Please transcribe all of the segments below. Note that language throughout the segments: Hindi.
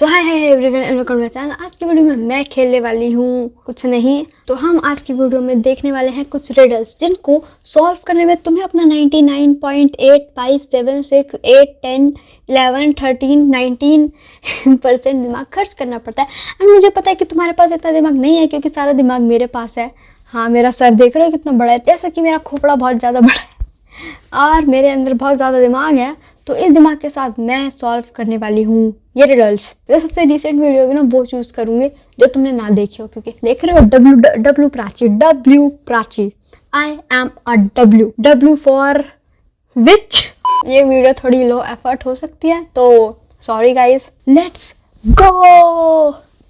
तो hi hi everyone and welcome to my channel. आज की वीडियो में मैं खेलने वाली हूँ कुछ नहीं, तो हम आज की वीडियो में देखने वाले हैं कुछ रिडल्स जिनको सॉल्व करने में तुम्हें अपना 99.8576 8 10 11 13 19% दिमाग खर्च करना पड़ता है। एंड मुझे पता है कि तुम्हारे पास इतना दिमाग नहीं है क्योंकि सारा दिमाग मेरे पास है। हाँ, मेरा सर देख रहे हो कितना बड़ा है, जैसा कि मेरा खोपड़ा बहुत ज़्यादा बड़ा है और मेरे अंदर बहुत ज़्यादा दिमाग है। तो इस दिमाग के साथ मैं सॉल्व करने वाली हूँ ये रिडल्स। तो सबसे रिसेंट वीडियो होगी ना, वो चूज करूंगी जो तुमने ना देखी हो, क्योंकि देख रहे हो W Prachi I am a W for which. ये वीडियो थोड़ी लो एफर्ट हो सकती है, तो सॉरी गाइस। Let's go.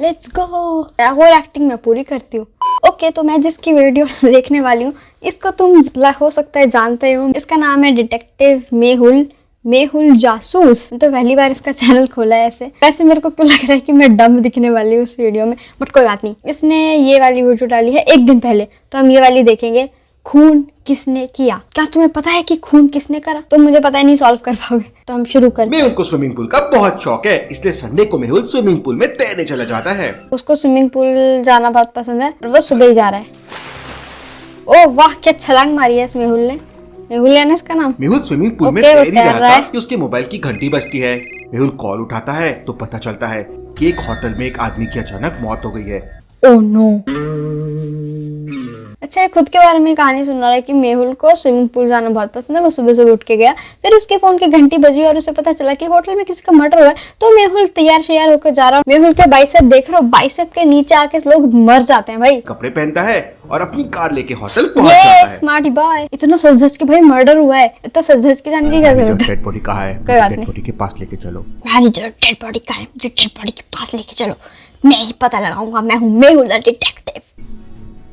और एक्टिंग मैं पूरी करती हूँ। ओके, तो मैं जिसकी वीडियो देखने वाली हूँ इसको तुम हो सकता है जानते हो। इसका नाम है डिटेक्टिव मेहुल जासूस। तो पहली बार इसका चैनल खोला है ऐसे। वैसे मेरे को क्यों लग रहा है कि मैं डम दिखने वाली हूँ इस वीडियो में, बट कोई बात नहीं। इसने ये वाली वीडियो डाली है एक दिन पहले, तो हम ये वाली देखेंगे। खून किसने किया? क्या तुम्हें पता है कि खून किसने करा? तो मुझे पता है नहीं सॉल्व कर पाओगे, तो हम शुरू करते हैं। मेहुल को स्विमिंग पूल का बहुत शौक है, इसलिए संडे को मेहुल स्विमिंग पूल में तैरने चला जाता है। उसको स्विमिंग पूल जाना बहुत पसंद है और वो सुबह ही जा रहा है। ओह वाह, क्या छलांग मारी है इस मेहुल ने। मेहुल है ना इसका नाम। मेहुल स्विमिंग पूल में तैर ही रहा था कि उसके मोबाइल की घंटी बजती है। मेहुल कॉल उठाता है तो पता चलता है कि एक होटल में एक आदमी की अचानक मौत हो गई है। Oh no. अच्छा, खुद के बारे में कहानी सुन रहा है कि मेहुल को स्विमिंग पूल जाना बहुत पसंद है। वो सुबह सुबह उठ के गया, फिर उसके फोन की घंटी बजी और उसे पता चला कि होटल में किसी का मर्डर हुआ है। तो मेहुल तैयार श्यार होकर जा रहा है। मेहुल के बाइसेप देख रहे हो, बाइसेप के नीचे आके लोग मर जाते हैं भाई। कपड़े पहनता है और अपनी कार लेके होटल पहुंच जाता है। Smart boy. इतना सज के भाई मर्डर हुआ है, इतना सज के जाने की क्या जरूरत है? डेड बॉडी कहाँ है? डेड बॉडी के पास लेके चलो। डेड बॉडी कहाँ है? मुझे डेड बॉडी के पास लेके चलो, मैं ही पता लगाऊंगा। मैं हूँ Mehul the detective.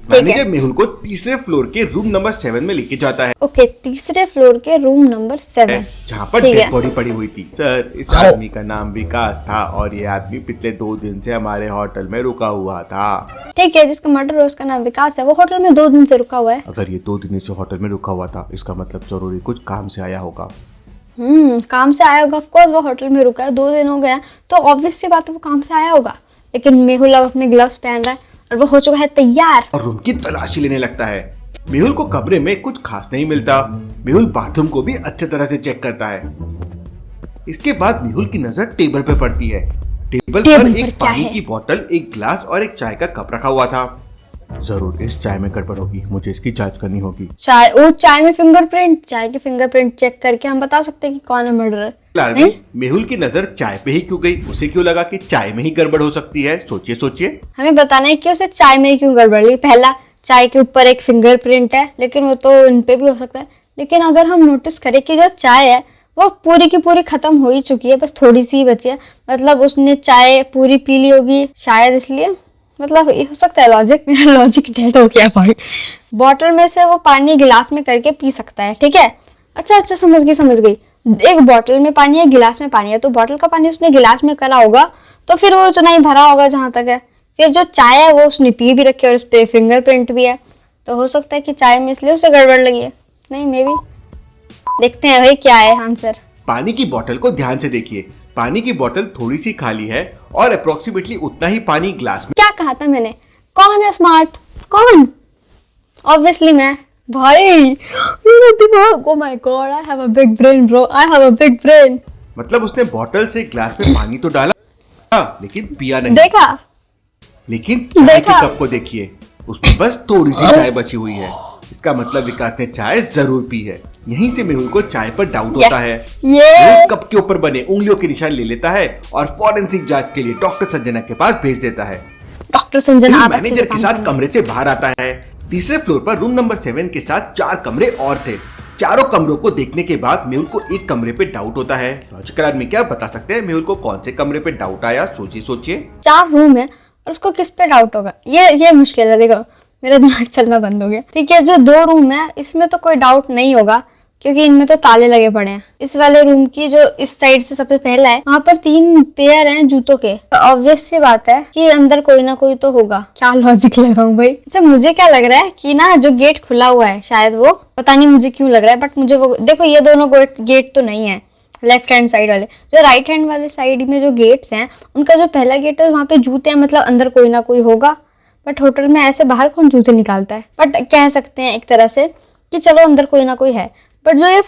Manager Mehul को तीसरे फ्लोर के रूम नंबर 7 में लेके जाता है। ओके, तीसरे फ्लोर के रूम नंबर 7 जहाँ पर डेड बॉडी पड़ी हुई थी। सर, इस आदमी का नाम विकास था और ये आदमी पिछले 2 दिन से हमारे होटल में रुका हुआ था। ठीक है, जिसका मर्डर हुआ उसका नाम विकास है। वो होटल में 2 दिन से रुका हुआ है। अगर ये 2 दिन से होटल में रुका हुआ था, इसका मतलब जरूरी कुछ काम से आया होगा। काम से आया होगा। ऑफ कोर्स वो होटल में रुका है, 2 दिन हो गया, तो ऑब्वियस सी बात है वो काम से आया होगा। लेकिन मेहुल अब अपने ग्लव्स पहन रहा है और वो हो चुका है तैयार और रूम की तलाशी लेने लगता है। मेहुल को कमरे में कुछ खास नहीं मिलता। मेहुल बाथरूम को भी अच्छी तरह से चेक करता है। इसके बाद मेहुल की नजर टेबल पे पड़ती है। टेबल पर एक पानी की बोतल, एक गिलास और एक चाय का कप रखा हुआ था। जरूर इस चाय में गड़बड़ होगी, मुझे इसकी जांच करनी होगी। चाय में फिंगरप्रिंट। चाय के फिंगरप्रिंट चेक करके हम बता सकते हैं कि कौन है मर्डरर। मेहुल की नजर चाय पे ही क्यों गई? उसे क्यों लगा कि चाय में ही गड़बड़ हो सकती है? सोचिए। हमें बताना है कि उसे चाय में ही क्यों गड़बड़ लगी। पहला, चाय के ऊपर एक फिंगरप्रिंट है, लेकिन वो तो इन पे भी हो सकता है। लेकिन अगर हम नोटिस करें कि जो चाय है वो पूरी की पूरी खत्म हो ही चुकी है, बस थोड़ी सी बची है। मतलब उसने चाय पूरी पी ली होगी शायद, इसलिए मतलब हो सकता है। लॉजिक, मेरा लॉजिक डेड हो गया भाई। बॉटल में से वो पानी गिलास में करके पी सकता है, ठीक है। अच्छा, समझ गई। एक बॉटल में पानी है, गिलास में पानी है, तो बॉटल का पानी उसने गिलास में करा होगा, तो फिर वो उतना ही भरा होगा जहां तक है। फिर जो चाय है वो उसने पी भी रखी है और उस पे फिंगरप्रिंट भी है, तो हो सकता है कि चाय में इसलिए उसे गड़बड़ लगी है। नहीं, मे बी। देखते हैं भाई क्या है आंसर। पानी की बोतल को ध्यान से देखिए। पानी की बोतल थोड़ी सी खाली है और अप्रोक्सीमेटली उतना ही पानी ग्लास में। क्या कहा था मैंने? कौन है स्मार्ट? कौन? ऑब्वियसली मैं भाई। मेरा दिमाग, oh my God, I have a big brain bro, I have a big brain. मतलब उसने बोतल से ग्लास में पानी तो डाला, लेकिन पिया नहीं। देखा? लेकिन चाय के कप को देखिए, उसमें बस थोड़ी सी चाय बची हुई है। इसका मतलब विकास ने चाय जरूर पी है। यहीं से मेहुल को चाय पर डाउट होता है। मेहुल कप के ऊपर बने उंगलियों के निशान ले लेता है और फॉरेंसिक जांच के लिए डॉक्टर संजना के पास भेज देता है। डॉक्टर संजना मैनेजर के साथ कमरे से बाहर आता है। तीसरे फ्लोर पर रूम नंबर 7 के साथ 4 कमरे और थे। चारों कमरों को देखने के बाद मेहुल को एक कमरे पे डाउट होता है। लॉजिकल आदमी क्या बता सकते हैं मेहुल को कौन से कमरे पे डाउट आया? सोचिए। 4 रूम है और उसको किस पे डाउट होगा? ये मुश्किल है। देखो, मेरा दिमाग चलना बंद हो गया। ठीक है, जो 2 रूम है इसमें तो कोई डाउट नहीं होगा क्योंकि इनमें तो ताले लगे पड़े हैं। इस वाले रूम की जो इस साइड से सबसे पहला है, वहाँ पर 3 पेयर हैं जूतों के। तो ऑब्वियस सी बात है कि अंदर कोई ना कोई तो होगा। क्या लॉजिक लगाऊं भाई? अच्छा, मुझे क्या लग रहा है कि ना जो गेट खुला हुआ है शायद वो, पता नहीं मुझे क्यों लग रहा है, बट मुझे वो देखो, ये दोनों गेट तो नहीं है लेफ्ट हैंड साइड वाले। जो राइट हैंड वाले साइड में जो गेट्स हैं, उनका जो पहला गेट है वहाँ पे जूते हैं, मतलब अंदर कोई ना कोई होगा। बट होटल में ऐसे बाहर कौन जूते निकालता है, बट कह सकते हैं एक तरह से कि चलो अंदर कोई ना कोई है। बट जो ये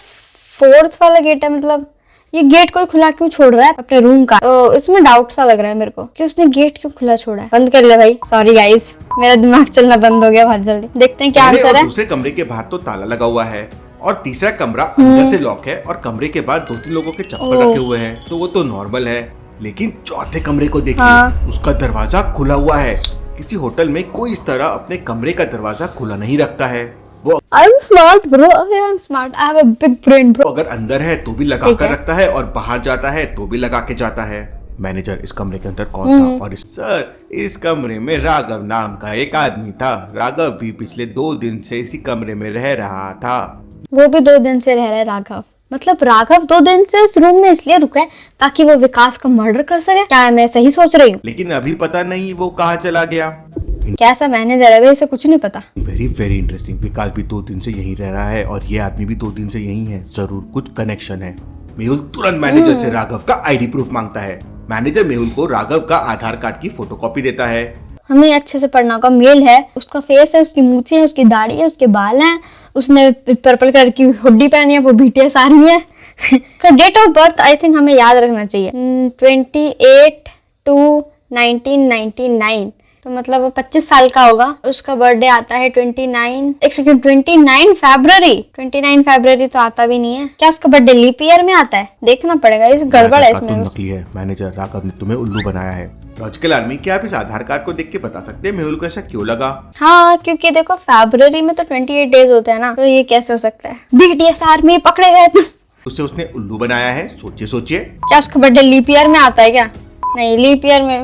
फोर्थ वाला गेट है, मतलब ये गेट कोई खुला क्यों छोड़ रहा है अपने रूम का, तो इसमें डाउट सा लग रहा है मेरे को कि उसने गेट क्यों खुला छोड़ा है। बंद कर ले भाई, सॉरी गाइस, मेरा दिमाग चलना बंद हो गया बहुत जल्दी। देखते हैं क्या पहले आंसर और है। दूसरे कमरे के बाहर तो ताला लगा हुआ है और तीसरा कमरा अंदर से लॉक है और कमरे के बाहर 2-3 लोगों के चप्पल ओह। रखे हुए हैं, तो वो तो नॉर्मल है। लेकिन चौथे कमरे को देखिए, हाँ। उसका दरवाजा खुला हुआ है। किसी होटल में कोई इस तरह अपने कमरे का दरवाजा खुला नहीं रखता है। वो I'm smart bro, I'm smart, I have a big brain bro। अगर अंदर है तो भी लगा ठीक कर है। रखता है और बाहर जाता है तो भी लगा के जाता है। मैनेजर, इस कमरे के अंदर कौन था? और सर, इस कमरे में राघव नाम का एक आदमी था। राघव भी पिछले 2 दिन से इसी कमरे में रह रहा था। वो भी 2 दिन से रह रहा है राघव, मतलब राघव 2 दिन से इस रूम में इसलिए रुका है ताकि वो विकास का मर्डर कर सके। क्या मैं सही सोच रही हूँ? लेकिन अभी पता नहीं वो कहाँ चला गया। कैसा मैनेजर है भाई, इसे कुछ नहीं पता। Very interesting. विकास भी 2 दिन से यहीं रह रहा है और ये आदमी भी 2 दिन से यहीं है। जरूर कुछ कनेक्शन है। मेहुल तुरंत मैनेजर से राघव का आईडी प्रूफ मांगता है। मैनेजर मेहुल को राघव का आधार कार्ड की फोटोकॉपी देता है। हमें अच्छे से पढ़ना होगा। मेल है, उसका फेस है, उसकी मूछें हैं, उसकी दाढ़ी है, उसके बाल हैं, उसने पर्पल कलर की हुड्डी पहनी है, वो बीटीएस आर्मी है। का date of birth I think हमें याद रखना चाहिए, 28/2/1999, तो मतलब वो 25 साल का होगा। उसका बर्थडे आता है 29 फरवरी। 29 फरवरी तो आता भी नहीं है। क्या उसका बर्थडे लीप ईयर में आता है? देखना पड़ेगा, इस गड़बड़ है इसमें। नकली है मैनेजर, राघव ने तुम्हें उल्लू बनाया है। लॉजिकल आर्मी, क्या आप इस आधार कार्ड को देख के बता सकते हैं मेहुल को ऐसा क्यों लगा? हाँ, क्योंकि देखो फरवरी में तो 28 डेज होते हैं ना, तो ये कैसे हो सकता है? बीटीएस आर्मी पकड़े गए तो उसे उसने उल्लू बनाया है। सोचिए। क्या उसका बर्थडे लीप ईयर में आता है क्या? नहीं, लीप ईयर में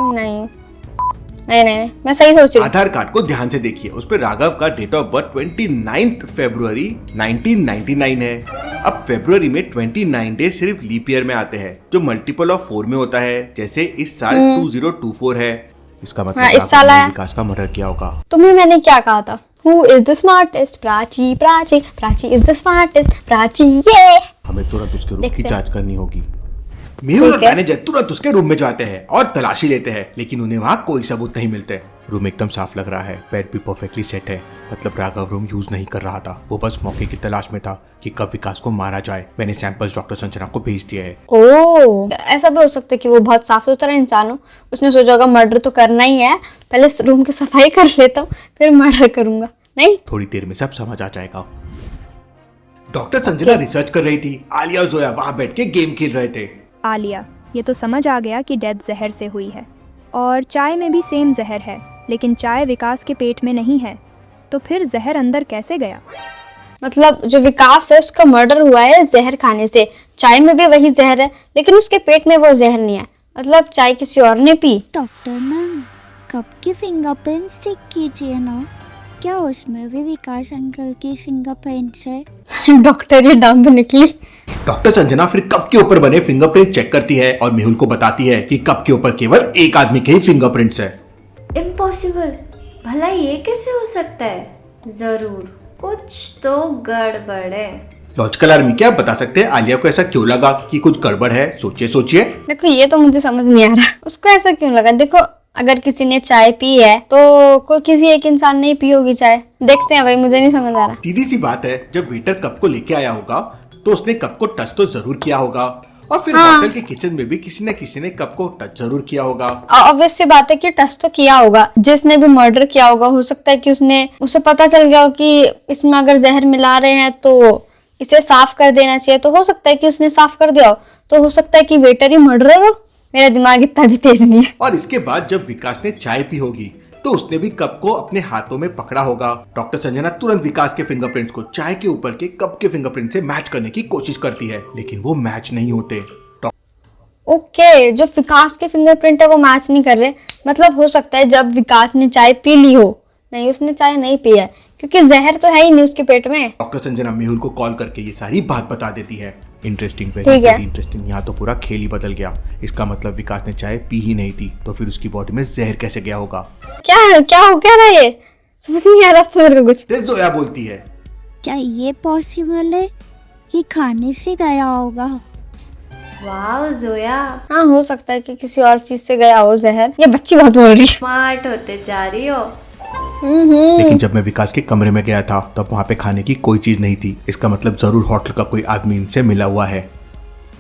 नहीं, मैं सही सोच रही हूँ। आधार कार्ड को ध्यान से देखिए, उस पर राघव का डेट ऑफ बर्थ 29 फरवरी 1999 है। अब फरवरी में 29 डे सिर्फ लीप ईयर में आते हैं, जो मल्टीपल ऑफ 4 में होता है। जैसे इस साल 2024 है। इसका मतलब हाँ, इस राघव साल ने है। विकास का मर्डर किया होगा। तुम्हें मैंने क्या कहा था? Who is the smartest? Prachi is the smartest, Prachi ये। हमें तुरंत उसके रूम की देखते हैं। जांच करनी होगी। मेहुल और ठीक है। मैनेजर तुरंत उसके रूम में जाते हैं और तलाशी लेते हैं, लेकिन उन्हें वहाँ कोई सबूत नहीं मिलते। रूम एकदम साफ लग रहा है, बेड भी परफेक्टली सेट है। मतलब राघव रूम यूज नहीं कर रहा था, वो बस मौके की तलाश में था कि कब विकास को मारा जाए। मैंने सैंपल्स डॉक्टर संजना को भेज दिए हैं। ओह, ऐसा भी हो सकता है कि वो बहुत साफ सुथरा इंसान हो। उसने सोचा होगा मर्डर तो करना ही है, पहले रूम की सफाई कर लेता हूँ, फिर मर्डर करूंगा। नहीं, थोड़ी देर में सब समझ आ जाएगा। डॉक्टर संजना रिसर्च कर रही थी, आलिया और जोया वहाँ बैठ के गेम खेल रहे थे। आलिया, ये तो समझ आ गया कि डेथ जहर से हुई है और चाय में भी सेम जहर है, लेकिन चाय विकास के पेट में नहीं है, तो फिर जहर अंदर कैसे गया? मतलब जो विकास है उसका मर्डर हुआ है जहर खाने से। चाय में भी वही जहर है, लेकिन उसके पेट में वो जहर नहीं है। मतलब चाय किसी और ने पी। डॉक्टर मैम, कब की फिंगरप्रिंट्स चेक कीजिए ना, क्या उसमें भी विकास अंकल की फिंगरप्रिंट्स है? डॉक्टर ये डम्ब निकली। डॉक्टर संजना फिर कप के ऊपर बने फिंगरप्रिंट चेक करती है और मेहुल को बताती है कि कप के ऊपर केवल एक आदमी के ही फिंगरप्रिंट्स है। इम्पॉसिबल, भला ये कैसे हो सकता है? जरूर कुछ तो गड़बड़ है। लॉजिकल आर्मी, क्या आप बता सकते हैं आलिया को ऐसा क्यों लगा कि कुछ गड़बड़ है? सोचिए। देखो ये तो मुझे समझ नहीं आ रहा, उसको ऐसा क्यों लगा। देखो अगर किसी ने चाय पी है तो कोई किसी एक इंसान ने ही पी होगी चाय। देखते हैं भाई, मुझे नहीं समझ आ रहा। सीधी सी बात है, जब वेटर कप को लेके आया होगा तो उसने कप को टच तो जरूर किया होगा और फिर हाँ। होटल के किचन में भी किसी न किसी ने कप को टच जरूर किया होगा। ऑब्वियस सी बात है कि टच तो किया होगा। जिसने भी मर्डर किया होगा, हो सकता है कि उसे पता चल गया हो कि इसमें अगर जहर मिला रहे हैं तो इसे साफ कर देना चाहिए, तो हो सकता है कि उसने साफ कर दिया हो। तो हो सकता है कि वेटर ही मर्डरर हो। मेरा दिमाग इतना भी तेज नहीं है। और इसके बाद जब विकास ने चाय पी होगी तो उसने भी कप को अपने हाथों में पकड़ा होगा। डॉक्टर संजना तुरंत विकास के फिंगरप्रिंट्स को चाय के ऊपर के कप के फिंगरप्रिंट से मैच करने की कोशिश करती है, लेकिन वो मैच नहीं होते। ओके, जो विकास के फिंगरप्रिंट है वो मैच नहीं कर रहे। मतलब हो सकता है जब विकास ने चाय पी ली हो। नहीं, उसने चाय नहीं पी है क्योंकि जहर तो है ही नहीं उसके पेट में। डॉक्टर संजना मेहुल को कॉल करके ये सारी बात बता देती है। इंटरेस्टिंग, ठीक है। Very interesting. यहाँ तो पूरा खेल ही बदल गया। इसका मतलब विकास ने चाय पी ही नहीं थी, तो फिर उसकी बॉडी में जहर कैसे गया होगा? क्या हो क्या रहा है ये? समझ नहीं आ रहा था मेरे को कुछ। फिर जोया बोलती है, क्या ये पॉसिबल है कि खाने से गया होगा? वाह जोया, हाँ, हो सकता है कि किसी और चीज से गया हो जहर। ये बच्ची बहुत बोल रही है। स्मार्ट होते जा रही हो। लेकिन जब मैं विकास के कमरे में गया था तब वहाँ पे खाने की कोई चीज नहीं थी। इसका मतलब जरूर होटल का कोई आदमी इनसे मिला हुआ है।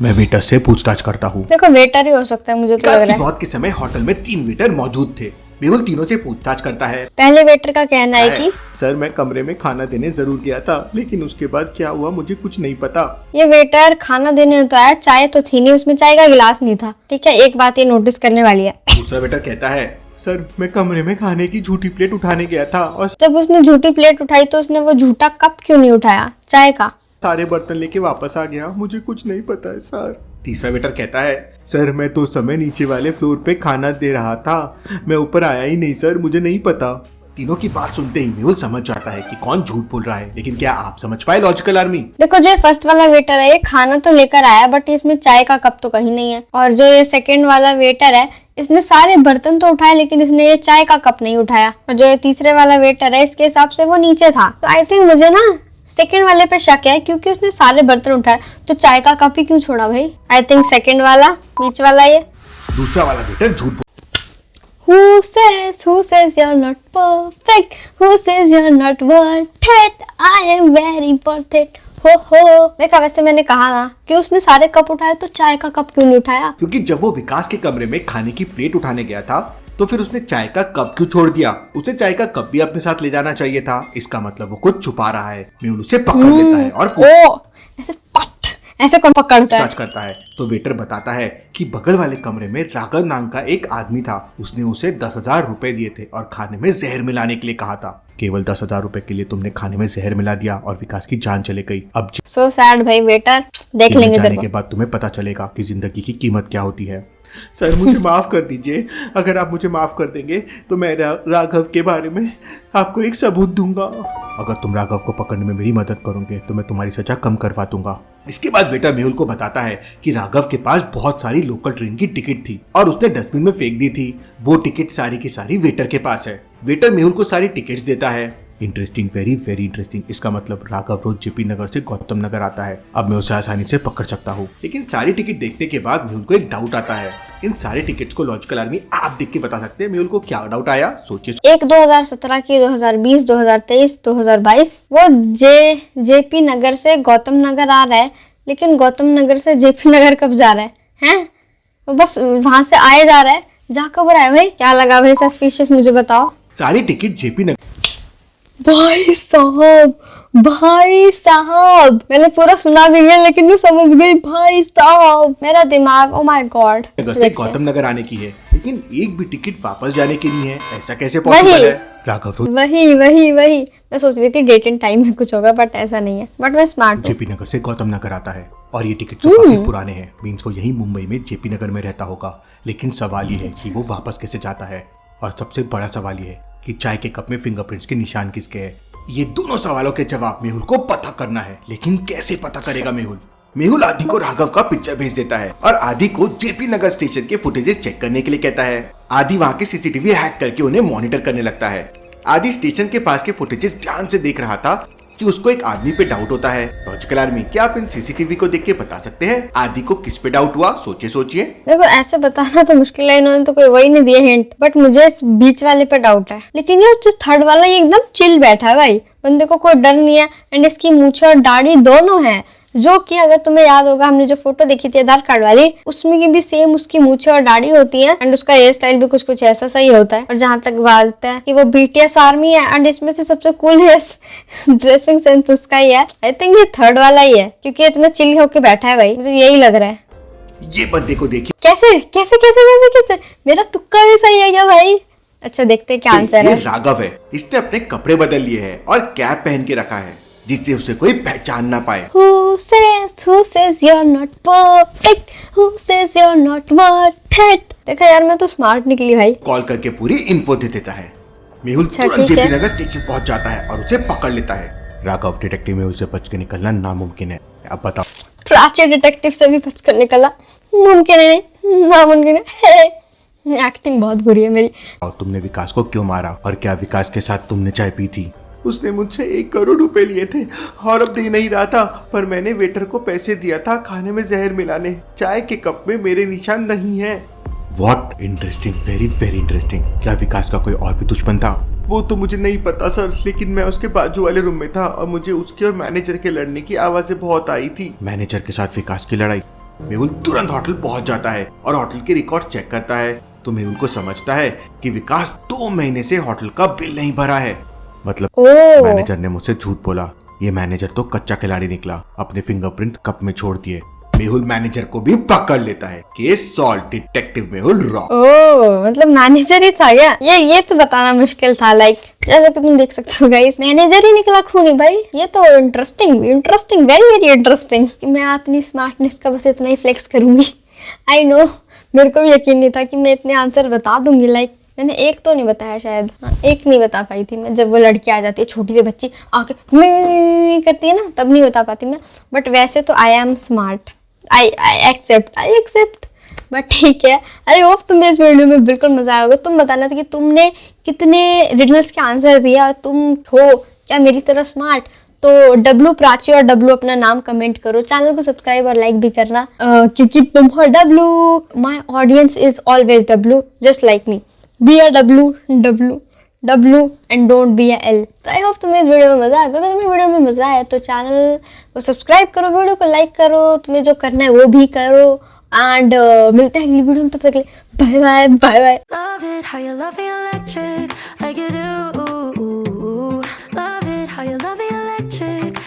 मैं वेटर से पूछताछ करता हूँ। देखो वेटर ही हो सकता है, मुझे तो विकास लग की रहा है। मौत के समय होटल में 3 वेटर मौजूद थे। मेहुल तीनों से पूछताछ करता है। पहले वेटर का कहना है कि सर मैं कमरे में खाना देने जरूर गया था, लेकिन उसके बाद क्या हुआ मुझे कुछ नहीं पता। ये वेटर खाना देने तो आया, चाय तो थी नहीं उसमें, चाय का गिलास नहीं था। ठीक है, एक बात ये नोटिस करने वाली है। दूसरा वेटर कहता है, सर मैं कमरे में खाने की झूठी प्लेट उठाने गया था और जब उसने झूठी प्लेट उठाई तो उसने वो झूठा कप क्यों नहीं उठाया चाय का? सारे बर्तन लेके वापस आ गया, मुझे कुछ नहीं पता है सर। तीसरा वेटर कहता है, सर मैं तो समय नीचे वाले फ्लोर पे खाना दे रहा था, मैं ऊपर आया ही नहीं सर, मुझे नहीं पता। तीनों की बात सुनते ही मेहुल समझ जाता है कि कौन झूठ बोल रहा है। लेकिन क्या आप समझ पाए लॉजिकल आर्मी? देखो जो फर्स्ट वाला वेटर है ये खाना तो लेकर आया, बट इसमें चाय का कप तो कहीं नहीं है। और जो ये सेकंड वाला वेटर है इसने सारे बर्तन तो उठाए, लेकिन इसने ये चाय का कप नहीं उठाया। और जो ये तीसरे वाला वेटर है इसके हिसाब से वो नीचे था। तो आई थिंक मुझे ना सेकंड वाले पे शक है, क्योंकि उसने सारे बर्तन उठाए तो चाय का कप ही क्यों छोड़ा भाई? आई थिंक सेकंड वाला, बीच वाला ये। दूसरा वाला वेटर झूठ बोल Who says you're not perfect? Who says you're not worth it? I am very worth it. हो देखा, वैसे मैंने कहा ना कि उसने सारे कप उठाए तो चाय का कप क्यों नहीं उठाया? क्योंकि जब वो विकास के कमरे में खाने की प्लेट उठाने गया था तो फिर उसने चाय का कप क्यों छोड़ दिया? उसे चाय का कप भी अपने साथ ले जाना चाहिए था। इसका मतलब वो कुछ छुपा रहा है। मेहुल उसे पकड़ लेता है और ओ ऐसे पट, ऐसे कौन पकड़ता है? पूछताछ करता है तो वेटर बताता है कि बगल वाले कमरे में राघव नाम का एक आदमी था। उसने उसे 10,000 रुपए दिए थे और खाने में जहर मिलाने के लिए कहा था। केवल 10,000 रुपए के लिए तुमने खाने में जहर मिला दिया और विकास की जान चले गई। अब सो सैड भाई वेटर, देख जेल में लेंगे जाने तेरे के को। बाद तुम्हें पता चलेगा कि जिंदगी की कीमत क्या होती है। सर मुझे माफ कर दीजिए, अगर आप मुझे माफ कर देंगे तो मैं राघव के बारे में आपको एक सबूत दूंगा। अगर तुम राघव को पकड़ने में मेरी मदद करोगे तो मैं तुम्हारी सजा कम करवा दूंगा। इसके बाद वेटर मेहुल को बताता है कि राघव के पास बहुत सारी लोकल ट्रेन की टिकट थी और उसने डस्टबिन में फेंक दी थी। वो टिकट सारी की सारी वेटर के पास है। वेटर मेहुल को सारी टिकट्स देता है। Interesting, very very interesting. इसका मतलब राघव रोज जेपी नगर से गौतम नगर आता है। अब मैं उसे आसानी से पकड़ सकता हूँ। लेकिन सारी टिकट देखने के बाद मेहुल को एक डाउट आता है। इन सारे टिकट्स को लॉजिकल आर्मी आप देख के बता सकते हैं मेहुल को क्या डाउट आया? सोचिए। एक 2017 की, 2020, 2023, 2022 वो जेपी नगर से गौतम नगर आ रहा है, लेकिन गौतम नगर से जेपी नगर कब जा रहा है? हैं? वो बस वहां से आए जा रहा है, जा कब रहा है भाई? क्या लगा भाई सस्पिशियस, मुझे बताओ। सारी टिकट जेपी नगर भाई साहब मैंने पूरा सुना भी है, लेकिन मैं समझ गई। भाई साहब मेरा दिमाग, ओ माय गॉड। से गौतम नगर आने की है, लेकिन एक भी टिकट वापस जाने की नहीं है। ऐसा कैसे पॉसिबल है? राघव रोज वही मैं सोच रही थी डेट एंड टाइम में कुछ होगा, बट ऐसा नहीं है। बट मैं स्मार्ट हूँ। जेपी नगर से गौतम नगर आता है और ये टिकट तो काफी पुराने हैं। मीन्स वो यही मुंबई में जेपी नगर में रहता होगा। लेकिन सवाल ये है कि वो वापस कैसे जाता है? और सबसे बड़ा सवाल ये है कि चाय के कप में फिंगरप्रिंट्स के निशान किसके हैं? ये दोनों सवालों के जवाब मेहुल को पता करना है। लेकिन कैसे पता करेगा मेहुल? मेहुल आदि को राघव का पिक्चर भेज देता है और आदि को जेपी नगर स्टेशन के फुटेजेस चेक करने के लिए कहता है। आदि वहाँ के सीसीटीवी हैक करके उन्हें मॉनिटर करने लगता है। आदि स्टेशन के पास के फुटेजेस ध्यान से देख रहा था कि उसको एक आदमी पे डाउट होता है। लॉजिकल आर्मी, क्या आप इन सीसीटीवी को देख के बता सकते हैं आदि को किस पे डाउट हुआ? सोचिए। देखो ऐसे बताना तो मुश्किल है, इन्होंने तो कोई वही नहीं दिया हिंट, बट मुझे इस बीच वाले पे डाउट है। लेकिन ये जो थर्ड वाला ये एकदम चिल बैठा है भाई, बंदे को कोई डर नहीं है। एंड इसकी मूछें और दाढ़ी दोनों हैं, जो कि अगर तुम्हें याद होगा हमने जो फोटो देखी थी आधार कार्ड वाली, उसमें की भी सेम उसकी मूछें और दाढ़ी होती है। एंड उसका हेयर स्टाइल भी कुछ ऐसा सही होता है। और जहां तक बात है कि वो बीटीएस आर्मी है, एंड इसमें से सबसे कूल ड्रेसिंग सेंस उसका ही है। आई थिंक ये थर्ड वाला ही है, क्योंकि इतना चिल होके बैठा है भाई, मुझे यही लग रहा है। ये बंदे को देखिए। कैसे मेरा तुक्का भी सही है क्या भाई? अच्छा देखते हैं क्या आंसर ये है। राघव है। इसने अपने कपड़े बदल लिए हैं और कैप पहन के रखा है जिससे उसे कोई पहचान ना पाए। Who says you're not perfect? Who says you're not worth it? देखा यार, मैं तो स्मार्ट निकली भाई। कॉल करके पूरी इन्फो दे देता है। मेहुल अच्छा, तुरंत ठीक है। जेपी नगर स्टेशन पहुंच जाता है और उसे पकड़ लेता है। राघव डिटेक्टिव मेहुल से बच के निकलना नामुमकिन है। अब बताओ। प्राची डिटेक्टिव से भी बच कर निकला मुमकिन है, नामुमकिन है। एक्टिंग बहुत बुरी है मेरी। और तुमने विकास को क्यों मारा और क्या विकास के साथ तुमने चाय पी थी? उसने मुझसे 1 करोड़ रुपए लिए थे और अब दे नहीं रहा था, पर मैंने वेटर को पैसे दिया था खाने में जहर मिलाने। चाय के कप में मेरे निशान नहीं है। What interesting, very very interesting. क्या विकास का कोई और भी दुश्मन था? वो तो मुझे नहीं पता सर, लेकिन मैं उसके बाजू वाले रूम में था और मुझे उसके और मैनेजर के लड़ने की आवाजें बहुत आई थी। मैनेजर के साथ विकास की लड़ाई। मेहुल तुरंत होटल पहुंच जाता है और होटल के रिकॉर्ड चेक करता है तो मेहुल को समझता है कि विकास 2 महीने से होटल का बिल नहीं भरा है। मतलब मैनेजर ने मुझसे झूठ बोला। ये मैनेजर तो कच्चा खिलाड़ी निकला, अपने फिंगरप्रिंट कप में छोड़ दिए। मेहुल मैनेजर को भी पकड़ लेता है। Case solve, detective Mehul rock. Oh, मतलब मैनेजर ही था क्या? ये तो बताना मुश्किल था। लाइक जैसा कि तुम देख सकते हो गाइस, मैनेजर ही निकला खूनी भाई। ये तो इंटरेस्टिंग, वेरी वेरी इंटरेस्टिंग। कि मैं अपनी स्मार्टनेस का बस इतना ही फ्लेक्स करूंगी। आई नो, मेरे को भी यकीन नहीं था कि मैं इतने आंसर बता दूंगी। लाइक मैंने एक तो नहीं बताया शायद, एक नहीं बता पाई थी मैं। जब वो लड़की आ जाती है, छोटी सी बच्ची आके मी करती है ना, तब नहीं बता पाती मैं। बट वैसे तो I am smart, I accept. But ठीक है, आई होप तुम्हें इस वीडियो में बिल्कुल मजा आएगा। तुम बताना था कि तुमने कितने रिडल्स के आंसर दिया और तुम हो क्या मेरी तरह स्मार्ट। तो डब्लू प्राची और डब्लू अपना नाम कमेंट करो, चैनल को सब्सक्राइब और लाइक भी करना, क्योंकि तुम हो W. My audience is always W, just like me. Be a W and don't be a L. तो आई होप तुम्हें इस वीडियो में मजा आएगा। अगर तुम्हें वीडियो में मजा आया तो चैनल को सब्सक्राइब करो, वीडियो को लाइक करो, तुम्हें जो करना है वो भी करो। एंड मिलते हैं अगली वीडियो में, तब तक के लिए bye bye. Love it how you love me.